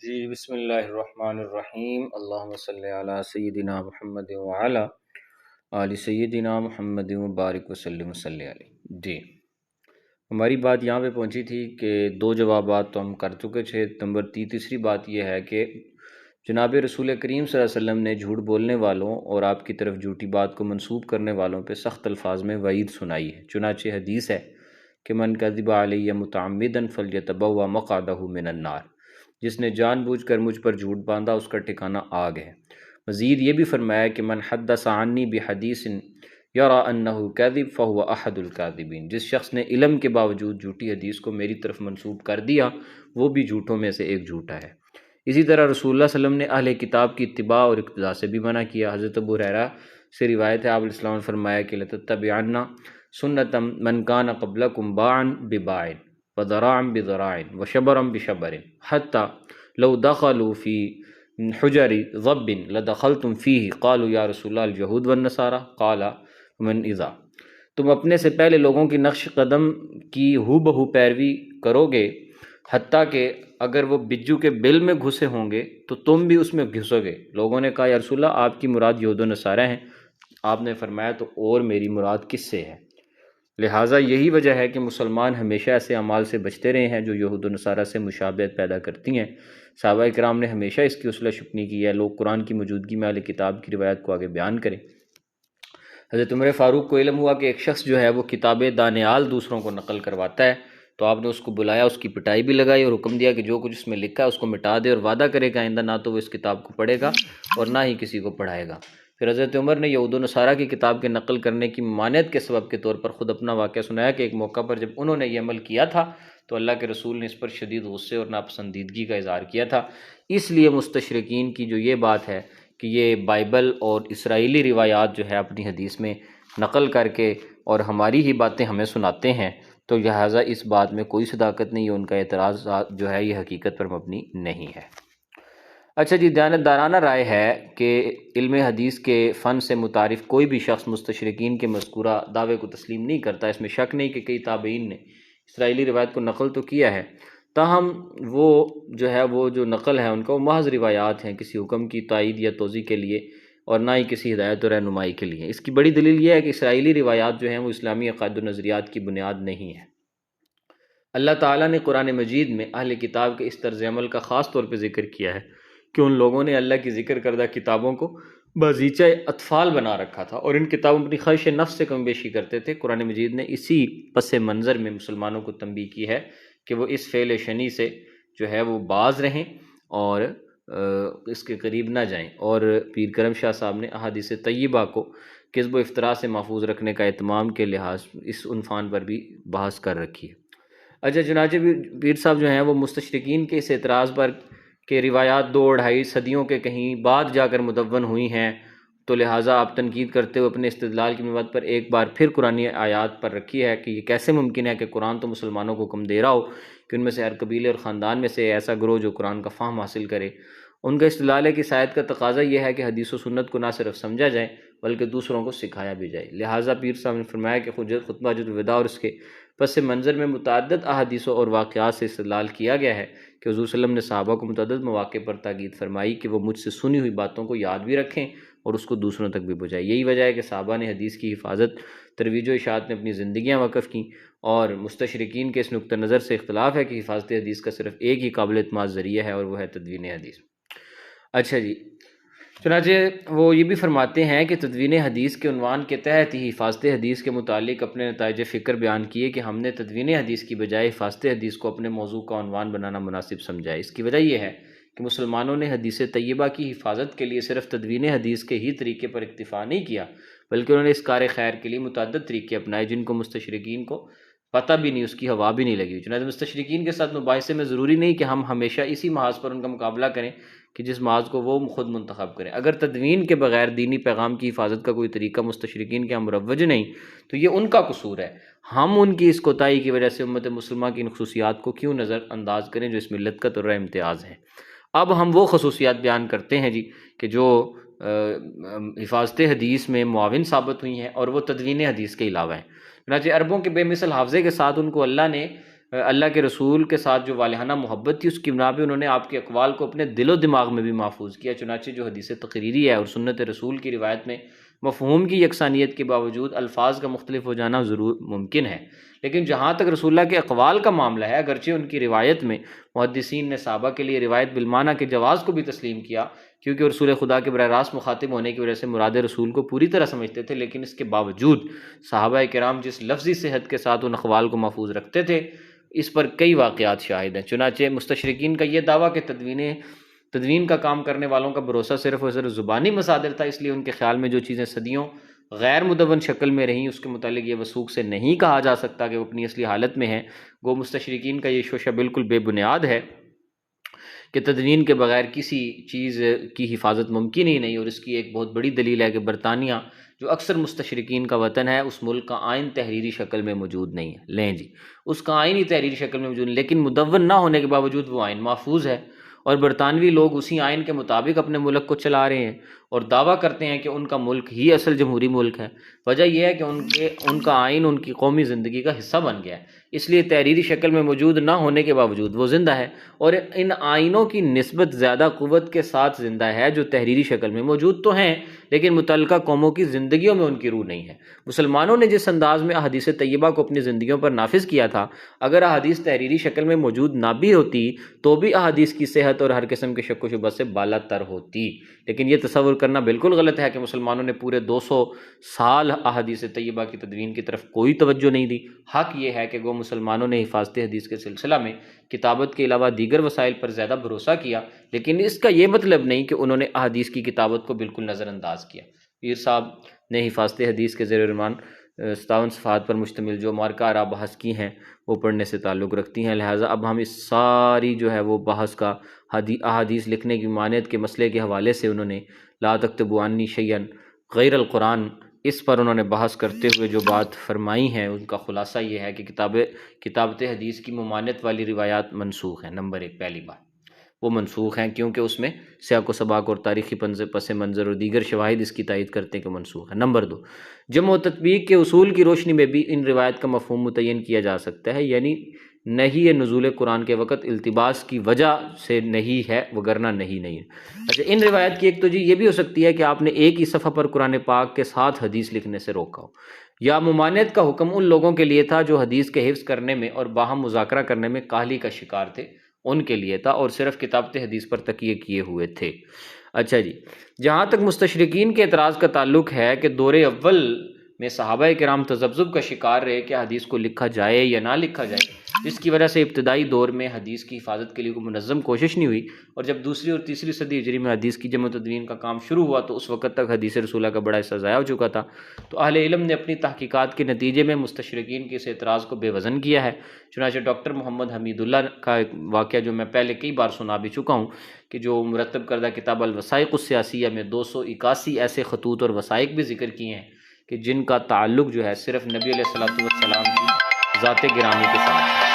جی بسم اللہ الرحمن الرحیم، اللہم صلی علی سیدنا محمد وعلی آل سیدنا محمد وبارک وسلم صلی علیہ۔ جی ہماری بات یہاں پہ پہنچی تھی کہ دو جوابات تو ہم کر چکے تھے۔ تیسری بات یہ ہے کہ جناب رسول کریم صلی اللہ علیہ وسلم نے جھوٹ بولنے والوں اور آپ کی طرف جھوٹی بات کو منسوب کرنے والوں پہ سخت الفاظ میں وعید سنائی ہے۔ چنانچہ حدیث ہے کہ من کذب علی متعمدا فلیتبوأ مقعدہ من النار، جس نے جان بوجھ کر مجھ پر جھوٹ باندھا اس کا ٹھکانہ آگ ہے۔ مزید یہ بھی فرمایا کہ من حدث عنی بحدیث یرى انہ کذب فہو احد الکاذبین، جس شخص نے علم کے باوجود جھوٹی حدیث کو میری طرف منسوب کر دیا وہ بھی جھوٹوں میں سے ایک جھوٹا ہے۔ اسی طرح رسول اللہ صلی اللہ علیہ وسلم نے اہل کتاب کی اتباع اور اقتداء سے بھی منع کیا۔ حضرت ابو ہریرہ سے روایت ہے، آپ علیہ السلام نے فرمایا کہ لتتبعن سنت من کان قبلکم باعا بباع وذراعا بذراع وشبرا بشبر حتی لو دخلوا فی حجر ضب لدخلتم فیہ قالوا یا رسول اللہ الجہود والنصارى قال من اذا، تم اپنے سے پہلے لوگوں کی نقش قدم کی ہو بہو پیروی کرو گے، حتیٰ کہ اگر وہ بجو کے بل میں گھسے ہوں گے تو تم بھی اس میں گھسو گے۔ لوگوں نے کہا یا رسول اللہ آپ کی مراد یہود و نصارہ ہیں، آپ نے فرمایا تو اور میری مراد کس سے ہے؟ لہٰذا یہی وجہ ہے کہ مسلمان ہمیشہ ایسے اعمال سے بچتے رہے ہیں جو یہود و نصارہ سے مشابہت پیدا کرتی ہیں۔ صحابہ کرام نے ہمیشہ اس کی اصلاح شکنی کی ہے۔ لوگ قرآن کی موجودگی میں اہل کتاب کی روایت کو آگے بیان کریں۔ حضرت عمر فاروق کو علم ہوا کہ ایک شخص جو ہے وہ کتاب دانیال دوسروں کو نقل کرواتا ہے، تو آپ نے اس کو بلایا، اس کی پٹائی بھی لگائی اور حکم دیا کہ جو کچھ اس میں لکھا ہے اس کو مٹا دے، اور وعدہ کرے کہ آئندہ نہ تو وہ اس کتاب کو پڑھے گا اور نہ ہی کسی کو پڑھائے گا۔ پھر حضرت عمر نے یہود و نصارہ کی کتاب کے نقل کرنے کی ممانعت کے سبب کے طور پر خود اپنا واقعہ سنایا کہ ایک موقع پر جب انہوں نے یہ عمل کیا تھا تو اللہ کے رسول نے اس پر شدید غصے اور ناپسندیدگی کا اظہار کیا تھا۔ اس لیے مستشرقین کی جو یہ بات ہے کہ یہ بائبل اور اسرائیلی روایات جو ہے اپنی حدیث میں نقل کر کے اور ہماری ہی باتیں ہمیں سناتے ہیں، تو لہٰذا اس بات میں کوئی صداقت نہیں ہے، ان کا اعتراض جو ہے یہ حقیقت پر مبنی نہیں ہے۔ اچھا جی، دیانتدارانہ رائے ہے کہ علم حدیث کے فن سے متعارف کوئی بھی شخص مستشرقین کے مذکورہ دعوے کو تسلیم نہیں کرتا۔ اس میں شک نہیں کہ کئی تابعین نے اسرائیلی روایت کو نقل تو کیا ہے، تاہم وہ جو نقل ہے ان کا وہ محض روایات ہیں، کسی حکم کی تائید یا توضیح کے لیے اور نہ ہی کسی ہدایت و رہنمائی کے لیے۔ اس کی بڑی دلیل یہ ہے کہ اسرائیلی روایات جو ہیں وہ اسلامی عقائد و نظریات کی بنیاد نہیں ہیں۔ اللہ تعالیٰ نے قرآن مجید میں اہل کتاب کے اس طرز عمل کا خاص طور پہ ذکر کیا ہے کہ ان لوگوں نے اللہ کی ذکر کردہ کتابوں کو بازیچہ اطفال بنا رکھا تھا اور ان کتابوں میں اپنی خواہش نفس سے کم بیشی کرتے تھے۔ قرآن مجید نے اسی پس منظر میں مسلمانوں کو تنبیہ کی ہے کہ وہ اس فعل شنی سے جو ہے وہ باز رہیں اور اس کے قریب نہ جائیں، اور پیر کرم شاہ صاحب نے احادیث طیبہ کو کذب و افطرا سے محفوظ رکھنے کا اہتمام کے لحاظ اس عنفان پر بھی بحث کر رکھی ہے۔ اچھا، چنانچہ پیر صاحب جو ہیں وہ مستشرقین کے اس اعتراض پر کہ روایات 2-2.5 صدیوں کے کہیں بعد جا کر مدون ہوئی ہیں، تو لہٰذا آپ تنقید کرتے ہوئے اپنے استدلال کی بنیاد پر ایک بار پھر قرآنی آیات پر رکھی ہے کہ یہ کیسے ممکن ہے کہ قرآن تو مسلمانوں کو حکم دے رہا ہو کہ ان میں سے ہر قبیلے اور خاندان میں سے ایسا گروہ جو قرآن کا فہم حاصل کرے۔ ان کا استدلال ہے کہ اس آیت کا تقاضا یہ ہے کہ حدیث و سنت کو نہ صرف سمجھا جائے بلکہ دوسروں کو سکھایا بھی جائے۔ لہٰذا پیر صاحب نے فرمایا کہ خطبہ حجۃ الوداع اور اس کے پس منظر میں متعدد احادیث اور واقعات سے استدلال کیا گیا ہے کہ حضور صلی اللہ علیہ وسلم نے صحابہ کو متعدد مواقع پر تاکید فرمائی کہ وہ مجھ سے سنی ہوئی باتوں کو یاد بھی رکھیں اور اس کو دوسروں تک بھی پہنچائیں۔ یہی وجہ ہے کہ صحابہ نے حدیث کی حفاظت، ترویج و اشاعت میں اپنی زندگیاں وقف کیں، اور مستشرقین کے اس نقطہ نظر سے اختلاف ہے کہ حفاظت حدیث کا صرف ایک ہی قابل اعتماد ذریعہ ہے اور وہ ہے تدوین حدیث۔ اچھا جی، چنانچہ وہ یہ بھی فرماتے ہیں کہ تدوین حدیث کے عنوان کے تحت ہی حفاظت حدیث کے متعلق اپنے نتائج فکر بیان کیے کہ ہم نے تدوین حدیث کی بجائے حفاظت حدیث کو اپنے موضوع کا عنوان بنانا مناسب سمجھا ہے۔ اس کی وجہ یہ ہے کہ مسلمانوں نے حدیث طیبہ کی حفاظت کے لیے صرف تدوین حدیث کے ہی طریقے پر اکتفا نہیں کیا، بلکہ انہوں نے اس کار خیر کے لیے متعدد طریقے اپنائے جن کو مستشرقین کو پتہ بھی نہیں، اس کی ہوا بھی نہیں لگی۔ چنانچہ مستشرقین کے ساتھ مباحثے میں ضروری نہیں کہ ہم ہمیشہ اسی محاذ پر ان کا مقابلہ کریں کہ جس محاذ کو وہ خود منتخب کریں۔ اگر تدوین کے بغیر دینی پیغام کی حفاظت کا کوئی طریقہ مستشرقین کے ہم مروج نہیں تو یہ ان کا قصور ہے۔ ہم ان کی اس کوتاہی کی وجہ سے امت مسلمہ کی ان خصوصیات کو کیوں نظر انداز کریں جو اس ملت کا طرح امتیاز ہے۔ اب ہم وہ خصوصیات بیان کرتے ہیں جی کہ جو حفاظت حدیث میں معاون ثابت ہوئی ہیں اور وہ تدوین حدیث کے علاوہ ہیں۔ چنانچہ عربوں کے بے مثل حافظے کے ساتھ ان کو اللہ نے اللہ کے رسول کے ساتھ جو والہانہ محبت تھی اس کی بنا پہ انہوں نے آپ کے اقوال کو اپنے دل و دماغ میں بھی محفوظ کیا۔ چنانچہ جو حدیث تقریری ہے اور سنت رسول کی روایت میں مفہوم کی یکسانیت کے باوجود الفاظ کا مختلف ہو جانا ضرور ممکن ہے، لیکن جہاں تک رسول اللہ کے اقوال کا معاملہ ہے، اگرچہ ان کی روایت میں محدثین نے صحابہ کے لیے روایت بالمعنی کے جواز کو بھی تسلیم کیا، کیونکہ رسول خدا کے براہ راست مخاطب ہونے کی وجہ سے مراد رسول کو پوری طرح سمجھتے تھے، لیکن اس کے باوجود صحابہ کرام جس لفظی صحت کے ساتھ ان اقوال کو محفوظ رکھتے تھے، اس پر کئی واقعات شاہد ہیں۔ چنانچہ مستشرقین کا یہ دعویٰ کہ تدوین کا کام کرنے والوں کا بھروسہ صرف اور صرف زبانی مصادر تھا، اس لیے ان کے خیال میں جو چیزیں صدیوں غیر مدون شکل میں رہیں اس کے متعلق یہ وثوق سے نہیں کہا جا سکتا کہ وہ اپنی اصلی حالت میں ہیں۔ گو مستشرقین کا یہ شوشہ بالکل بے بنیاد ہے کہ تدوین کے بغیر کسی چیز کی حفاظت ممکن ہی نہیں، اور اس کی ایک بہت بڑی دلیل ہے کہ برطانیہ جو اکثر مستشرقین کا وطن ہے، اس ملک کا آئین تحریری شکل میں موجود نہیں ہے۔ لیں جی، اس کا آئین ہی تحریری شکل میں موجود نہیں، لیکن مدون نہ ہونے کے باوجود وہ آئین محفوظ ہے، اور برطانوی لوگ اسی آئین کے مطابق اپنے ملک کو چلا رہے ہیں اور دعویٰ کرتے ہیں کہ ان کا ملک ہی اصل جمہوری ملک ہے۔ وجہ یہ ہے کہ ان کا آئین ان کی قومی زندگی کا حصہ بن گیا ہے، اس لیے تحریری شکل میں موجود نہ ہونے کے باوجود وہ زندہ ہے، اور ان آئینوں کی نسبت زیادہ قوت کے ساتھ زندہ ہے جو تحریری شکل میں موجود تو ہیں لیکن متعلقہ قوموں کی زندگیوں میں ان کی روح نہیں ہے۔ مسلمانوں نے جس انداز میں احادیث طیبہ کو اپنی زندگیوں پر نافذ کیا تھا، اگر احادیث تحریری شکل میں موجود نہ بھی ہوتی تو بھی احادیث کی صحت اور ہر قسم کے شک و شبہ سے بالا تر ہوتی، لیکن یہ تصور کرنا بالکل غلط ہے کہ مسلمانوں نے پورے 200 سال احادیث طیبہ کی تدوین کی طرف کوئی توجہ نہیں دی۔ حق یہ ہے کہ وہ مسلمانوں نے حفاظت حدیث کے سلسلہ میں کتابت کے علاوہ دیگر وسائل پر زیادہ بھروسہ کیا، لیکن اس کا یہ مطلب نہیں کہ انہوں نے احادیث کی کتابت کو بالکل نظر انداز کیا۔ پیر صاحب نے حفاظت حدیث کے زیر عنوان 57 صفحات پر مشتمل جو مارکہ آراء بحث کی ہیں وہ پڑھنے سے تعلق رکھتی ہیں، لہٰذا اب ہم اس ساری جو ہے وہ بحث کا احادیث لکھنے کی ممانعت کے مسئلے کے حوالے سے انہوں نے لا تکتبوا عنی شیئا غیر القرآن، اس پر انہوں نے بحث کرتے ہوئے جو بات فرمائی ہیں ان کا خلاصہ یہ ہے کہ کتابت حدیث کی ممانعت والی روایات منسوخ ہیں۔ نمبر 1، پہلی بات وہ منسوخ ہیں کیونکہ اس میں سیاق و سباق اور تاریخی پس منظر اور دیگر شواہد اس کی تائید کرتے ہیں کہ منسوخ ہے۔ نمبر 2، جمع و تطبیق کے اصول کی روشنی میں بھی ان روایت کا مفہوم متعین کیا جا سکتا ہے، یعنی نہیں نزول قرآن کے وقت التباس کی وجہ سے نہیں ہے، وگرنہ نہیں ہے۔ اچھا، ان روایت کی ایک تو جی یہ بھی ہو سکتی ہے کہ آپ نے ایک ہی صفحہ پر قرآن پاک کے ساتھ حدیث لکھنے سے روکا ہو، یا ممانعت کا حکم ان لوگوں کے لیے تھا جو حدیث کے حفظ کرنے میں اور باہم مذاکرہ کرنے میں کاہلی کا شکار تھے، ان کے لیے تھا، اور صرف کتابت حدیث پر تکیے کیے ہوئے تھے۔ اچھا جی، جہاں تک مستشرقین کے اعتراض کا تعلق ہے کہ دور اول میں صحابہ کرام تذبذب کا شکار رہے کہ حدیث کو لکھا جائے یا نہ لکھا جائے، جس کی وجہ سے ابتدائی دور میں حدیث کی حفاظت کے لیے کوئی منظم کوشش نہیں ہوئی، اور جب دوسری اور تیسری صدی ہجری میں حدیث کی جمع و تدوین کا کام شروع ہوا تو اس وقت تک حدیث رسولہ کا بڑا حصہ ضائع ہو چکا تھا۔ تو اہل علم نے اپنی تحقیقات کے نتیجے میں مستشرقین کے اس اعتراض کو بے وزن کیا ہے۔ چنانچہ ڈاکٹر محمد حمید اللہ کا ایک واقعہ جو میں پہلے کئی بار سنا بھی چکا ہوں کہ جو مرتب کردہ کتاب الوثائق السیاسیہ میں 281 ایسے خطوط اور وثائق بھی ذکر کیے ہیں کہ جن کا تعلق جو ہے صرف نبی علیہ الصلوۃ والسلام کی ذات گرامی کے ساتھ ہے۔